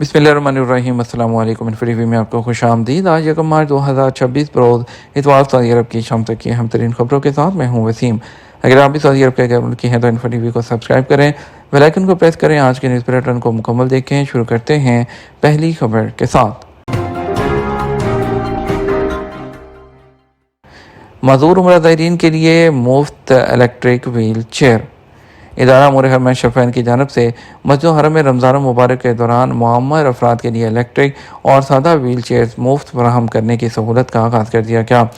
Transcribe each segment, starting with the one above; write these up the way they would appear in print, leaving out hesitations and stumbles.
बिस्मिल्लाहिर्रहमानिर्रहीम। अस्सलाम वालेकुम। इन्फो में आपको खुश आमदीद। आज 1 मार्च 2026 बरोज़ इतवार सऊदी अरब की शाम तक की अहम तरीन खबरों के साथ मैं हूँ वसीम। अगर आप भी सऊदी अरब के मुल्क की हैं तो इन्फो को सब्सक्राइब करें, बेल आइकन को प्रेस करें। आज के न्यूज़ बुलेटिन को मुकम्मल देखें। शुरू करते हैं पहली खबर के साथ। मज़ूर उम्रा ज़ायरीन के लिए मुफ्त इलेक्ट्रिक व्हील चेयर। इदारा अमूर हरम शफ़ैन की जानब से मस्जिद हरम में रमज़ान मुबारक के दौरान मुअम्मर अफराद के लिए इलेक्ट्रिक और सादा व्हील चेयर्स मुफ्त फराहम करने की सहूलत का आगाज़ कर दिया गया।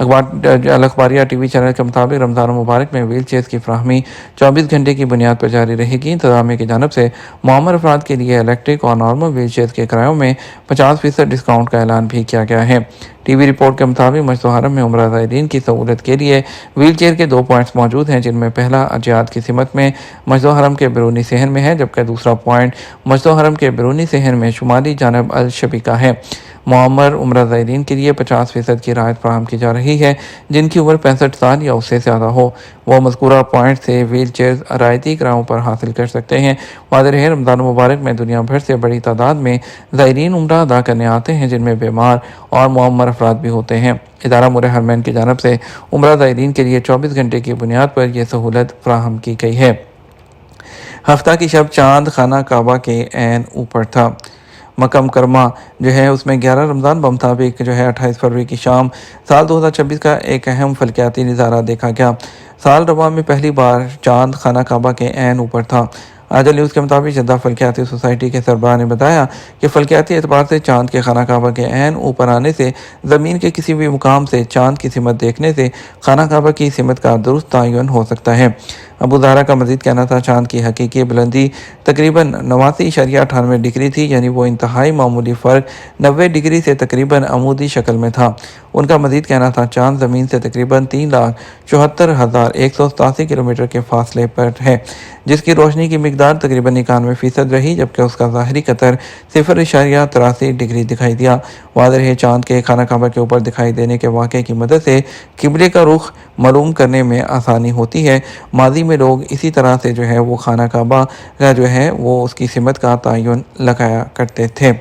अखबारिया टी वी चैनल के मुताबिक रमज़ान मुबारक में व्हील चेयर्स की फ्राहमी 24 घंटे की बुनियाद पर जारी रहेगी। इंतज़ामिया की जानब से मुअम्मर अफराद के लिए इलेक्ट्रिक और नॉर्मल व्हील चेयर्स के किरायों में 50% डिस्काउंट का ऐलान भी किया गया है। टीवी रिपोर्ट के मुताबिक मस्जिद हरम में उम्रा ज़ायरीन की सहूलत के लिए व्हील चेयर के 2 पॉइंट्स मौजूद हैं, जिनमें पहला अजियात की सिमत में मस्जिद हरम के बैरूनी सहन में है, जबकि दूसरा पॉइंट मस्जिद हरम के बैरूनी सहन में शुमाली जानब अल शबीका है। मुअम्मर उम्रा ज़ायरीन के लिए 50% की राहत फराहम की जा रही है, जिनकी उम्र 65 साल या उससे ज़्यादा हो। वह मज़कूरा पॉइंट से व्हील चेयर रायती किरायों पर हासिल कर सकते हैं। वाज़ेह है, रमज़ान मुबारक में दुनिया भर से बड़ी तादाद में ज़ायरीन उम्रा अदा करने आते हैं, जिनमें बीमार और मुअम्मर अफराद भी होते हैं। इदारा अमूर हरमैन की जानब से उम्रा ज़ायरीन के लिए 24 घंटे की बुनियाद पर यह सहूलत फराहम की गई है। हफ्ता की शब चांद खाना काबा के ऐन ऊपर था। मकम करमा जो है उसमें 11 रमज़ान बमुताबिक जो है 28 फरवरी की शाम साल 2026 का एक अहम फलकियाती नज़ारा देखा गया। साल रवा में पहली बार चांद खाना काबा के ऐन ऊपर था। आजल न्यूज़ के मुताबिक जद्दा फलकियाती सोसाइटी के सरबराह ने बताया कि फलकियाती एतबार से चांद के खाना काबा के ऐन ऊपर आने से ज़मीन के किसी भी मुकाम से चांद की सिमत देखने से खाना काबा की सिमत का दुरुस्त तयन हो सकता है। अबू ज़हरा का मज़ीद कहना था, चांद की हकीकी बुलंदी तकरीबन 89.98 डिग्री थी, यानी वो इंतहाई मामूली फ़र्क 90 डिग्री से तकरीबन अमूदी शक्ल में था। उनका मज़ीद कहना था, चांद ज़मीन से तकरीबन 3,74,187 किलोमीटर के फासले पर है, जिसकी रोशनी की मिकदार तकरीबन 91% रही, जबकि उसका ज़ाहरी कतर 0.83 डिग्री दिखाई दिया। वाज़ेह है, चांद के खाना काबा के ऊपर दिखाई देने के वाक़े की मदद से किबले का रुख मालूम करने में आसानी होती है। माजी में लोग इसी तरह से जो है वो खाना काबा का जो है वो उसकी सिमत का तयन लगाया करते थे।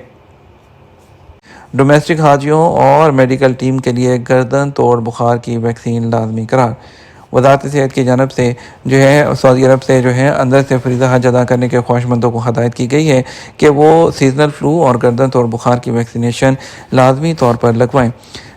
डोमेस्टिक हाजियों और मेडिकल टीम के लिए गर्दन तोड़ बुखार की वैक्सीन लाजमी करार। वज़ारत सेहत की जानब से जो है सऊदी अरब से जो है अंदर से फरीज़ा हज अदा करने के ख्वाहिशमंदों को हदायत की गई है कि वो सीजनल फ्लू और गर्दन तोड़ बुखार की वैक्सीनेशन लाजमी तौर पर लगवाएँ।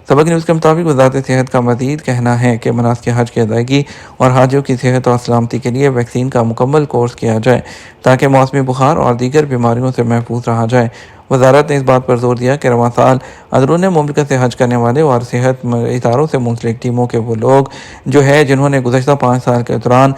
सबक न्यूज़ के मुताबिक वज़ारत सेहत का मज़ीद कहना है कि मनासिक हज की अदायगी और हाजियों की सेहत और सलामती के लिए वैक्सीन का मुकम्मल कोर्स किया जाए, ताकि मौसमी बुखार और दीगर बीमारियों से महफूज रहा जाए। वज़ारत ने इस बात पर जोर दिया कि रवां साल अंदरून मुमलिकत से हज करने वाले और सेहत इदारों से मुंसलिक टीमों के वो लोग जो है जिन्होंने गुज़श्ता 5 साल के दौरान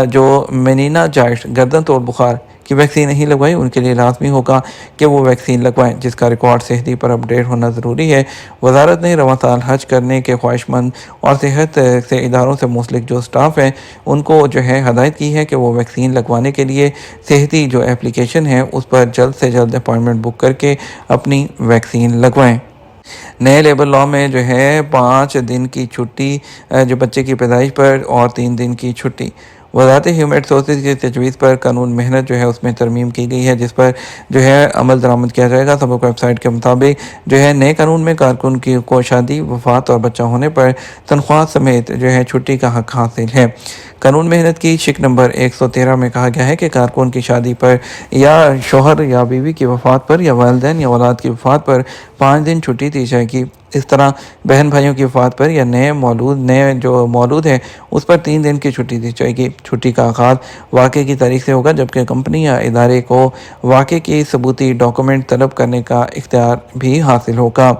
जो मेनिनाजाइटिस गर्दन तोड़ बुखार की वैक्सीन नहीं लगवाई, उनके लिए लाजमी होगा कि वो वैक्सीन लगवाएं, जिसका रिकॉर्ड सेहती पर अपडेट होना ज़रूरी है। वज़ारत ने रवां साल हज करने के ख्वाहिशमंद और सेहत से इदारों से मुंसलिक जो स्टाफ है उनको जो है हदायत की है कि वो वैक्सीन लगवाने के लिए सेहती जो एप्लीकेशन है उस पर जल्द से जल्द अपॉइंटमेंट बुक करके अपनी वैक्सीन लगवाएं। नए लेबर लॉ में जो है 5 दिन की छुट्टी जो बच्चे की पैदाइश पर और 3 दिन की छुट्टी। वज़ारत ह्यूमन रिसोर्सेज की तजवीज़ पर कानून मेहनत जो है उसमें तरमीम की गई है, जिस पर जो है अमल दरामद किया जाएगा। सबक वेबसाइट के मुताबिक जो है नए कानून में कारकुन की को शादी, वफात और बच्चा होने पर तनख्वाह समेत जो है छुट्टी का हक हासिल है। कानून मेहनत की शिक नंबर 113 में कहा गया है कि कारकुन की शादी पर या शोहर या बीवी की वफात पर या वालिदैन या औलाद की वफात पर 5 दिन छुट्टी दी जाएगी। इस तरह बहन भाइयों की वफात पर या नए जो मौलूद है उस पर 3 दिन की छुट्टी दी जाएगी। छुट्टी का आगाज़ वाक़े की तारीख से होगा, जबकि कंपनी या इदारे को वाक़े की सबूती डॉक्यूमेंट तलब करने का इख्तियार भी हासिल होगा।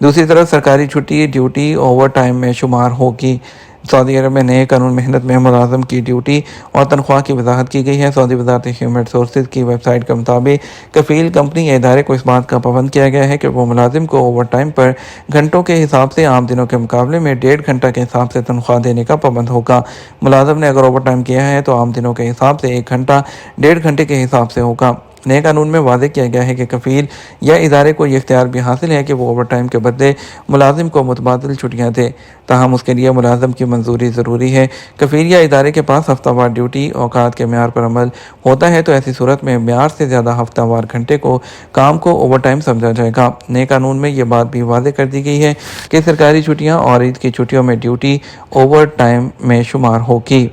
दूसरी तरफ सरकारी छुट्टी ड्यूटी ओवर टाइम में शुमार होगी। सऊदी अरब में नए कानून मेहनत में मुलाजम की ड्यूटी और तनख्वाह की वजाहत की गई है। सऊदी वज़ारत ह्यूमन रिसोर्सेज की वेबसाइट के मुताबिक कफ़ील कंपनी या इदारे को इस बात का पाबंद किया गया है कि वो मुलाजिम को ओवर टाइम पर घंटों के हिसाब से आम दिनों के मुकाबले में 1.5 घंटा के हिसाब से तनख्वाह देने का पाबंद होगा। मुलाजिम ने अगर ओवर टाइम किया है तो आम दिनों के हिसाब से 1 घंटा 1.5 घंटे के हिसाब से होगा। नए कानून में वादे किया गया है कि कफील या इदारे को ये इख्तियार भी हासिल है कि वो ओवर टाइम के बदले मुलाजिम को मुतबादिल छुट्टियाँ दे, ताहम उसके लिए मुलाजिम की मंजूरी ज़रूरी है। कफील या इदारे के पास हफ्तावार ड्यूटी औकात के म्यार पर अमल होता है तो ऐसी सूरत में म्यार से ज़्यादा हफ्तावार घंटे को काम को ओवर टाइम समझा जाएगा। नए कानून में ये बात भी वादे कर दी गई है कि सरकारी छुट्टियाँ और ईद की छुट्टियों में ड्यूटी ओवर टाइम में शुमार होगी।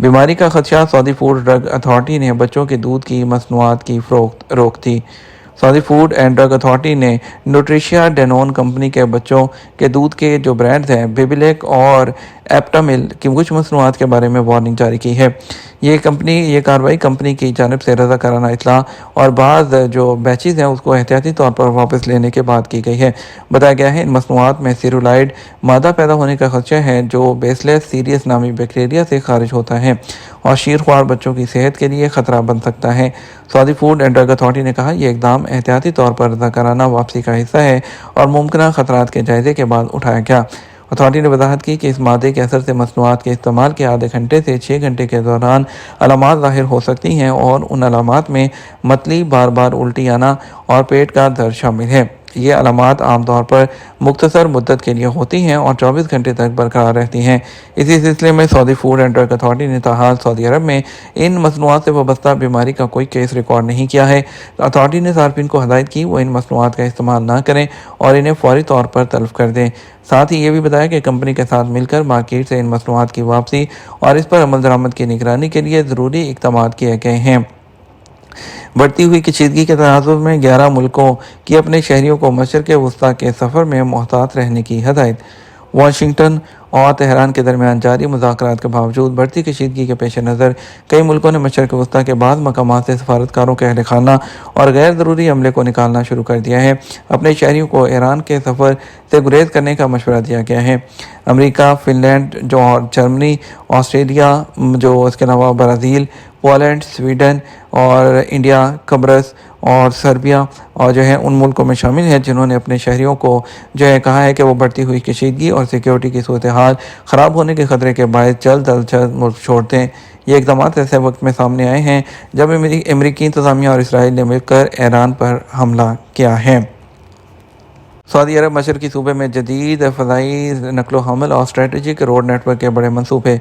बीमारी का खदशा, सऊदी फूड ड्रग अथॉरिटी ने बच्चों के दूध की मसनूआत की फरोख्त रोक दी। Saudi food and drug authority ने न्यूट्रिशिया डेनोन कंपनी के बच्चों के दूध के जो ब्रांड्स हैं बेबीलेक और एप्टामिल की कुछ मसनूआत के बारे में वार्निंग जारी की है। ये कार्रवाई कंपनी की जानिब से रज़ा कराना इतला और बाज़ जो बैचेज़ हैं उसको एहतियाती तौर पर वापस लेने के बाद की गई है। बताया गया है इन मसनूआत में सेरुलाइड मादा पैदा होने का खदशा है जो बेसलेस सीरियस नामी बैक्टीरिया से खारिज होता है और शीरख्वार बच्चों की सेहत के लिए ख़तरा बन सकता है। Saudi food and drug authority ने कहा यह इकदाम एहतियाती तौर पर रज़ा कराना वापसी का हिस्सा है और मुमकिन ख़तरात के जायजे के बाद उठाया गया। अथॉरिटी ने वजाहत की कि इस मादे के असर से मसनूआत के इस्तेमाल के आधे घंटे से 6 घंटे के दौरान अलामात ज़ाहिर हो सकती हैं और उन अलामात में मतली, बार बार उल्टी आना और पेट का दर्द शामिल है। ये अलामात आमतौर पर मुख्तसर मुद्दत के लिए होती हैं और 24 घंटे तक बरकरार रहती हैं। इसी सिलसिले में Saudi food and drug authority ने ताहाल सऊदी अरब में इन मसनूआत से वाबस्ता बीमारी का कोई केस रिकॉर्ड नहीं किया है। अथॉरिटी ने सार्फिन को हदायत की वो इन मसनूआत का इस्तेमाल ना करें और इन्हें फौरी तौर पर तल्फ कर दें। साथ ही ये भी बताया कि कंपनी के साथ मिलकर मार्केट से इन मसनूआत की वापसी और इस पर अमल दरामद की निगरानी के लिए ज़रूरी इक़दाम किए गए हैं। बढ़ती हुई कशीदगी के तनाज़ुर में 11 मुल्कों की अपने शहरियों को मशरिक़ वस्ता के सफ़र में मोहतात रहने की हदायत। वाशिंगटन और तेहरान के दरमियान जारी मुज़ाकरात के बावजूद बढ़ती कशीदगी के पेश नज़र कई मुल्कों ने मशरिक़ वस्ता के बाद मकामात से सफारतकारों के अहल खाना और गैर ज़रूरी अमले को निकालना शुरू कर दिया है। अपने शहरियों को ईरान के सफ़र से गुरेज करने का मशवरा दिया गया है। अमेरिका, फिनलैंड, जर्मनी, ऑस्ट्रेलिया, जो इसके अलावा ब्राज़ील, पोलैंड, स्वीडन और इंडिया, कब्रस और सर्बिया और जो है उन मुल्कों में शामिल हैं जिन्होंने अपने शहरियों को जो है कहा है कि वो बढ़ती हुई कशीदगी और सिक्योरिटी की सूरत हाल ख़राब होने के ख़तरे के बायस जल्द अज जल्द मुल्क छोड़ दें। ये इक़दाम ऐसे वक्त में सामने आए हैं जब अमेरिकी इंतज़ामिया और इसराइल ने मिलकर ईरान पर हमला किया है। सऊदी अरब मशरक़ी सूबे में जदीद फ़ज़ाई नकलो हमल और स्ट्रेटजिक रोड नेटवर्क के बड़े मनसूबे।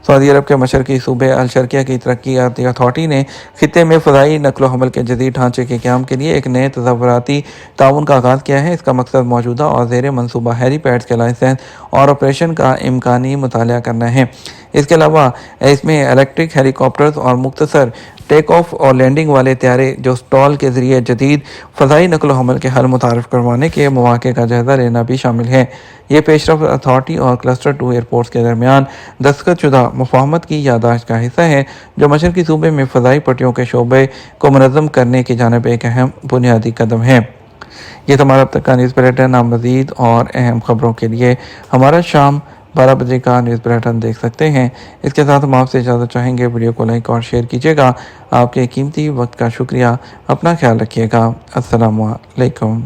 सऊदी अरब के मशरक़ी सूबे अल शर्किया की तरक्याती अथॉरिटी ने खित्ते में फ़ज़ाई नकलो हमल के जदीद ढांचे के क़याम के लिए एक नए तज़व्वुराती ताउन का आगाज़ किया है। इसका मकसद मौजूदा और ज़ेर मनसूबा हेलीपैड्स के लाइसेंस और ऑपरेशन का इम्कानी मुताला करना है। इसके अलावा इसमें इलेक्ट्रिक हेलीकॉप्टर्स और मुख्तसर टेक ऑफ और लैंडिंग वाले त्यारे जो स्टॉल के ज़रिए जदीद फ़ज़ाई नकलो हमल के हल मुतारफ़ करवाने के मौक़े का जायज़ा लेना भी शामिल है। ये पेशरफ़्त अथॉरिटी और क्लस्टर 2 एयरपोर्ट्स के दरमियान दस्तखतशुदा मुफ़ाहमत की याददाश्त का हिस्सा है जो मशरक़ी सूबे में फ़ज़ाई पट्टियों के शोबे को मुनज़्ज़म करने की जानिब एक अहम बुनियादी कदम है। ये हमारा अब तक का न्यूज़ बुलेटिन। आप मज़ीद और अहम ख़बरों के लिए हमारा शाम 12 बजे का न्यूज़ बुलेटिन देख सकते हैं। इसके साथ हम आपसे इजाज़त चाहेंगे। वीडियो को लाइक और शेयर कीजिएगा। आपके कीमती वक्त का शुक्रिया। अपना ख्याल रखिएगा। अस्सलामु अलैकुम।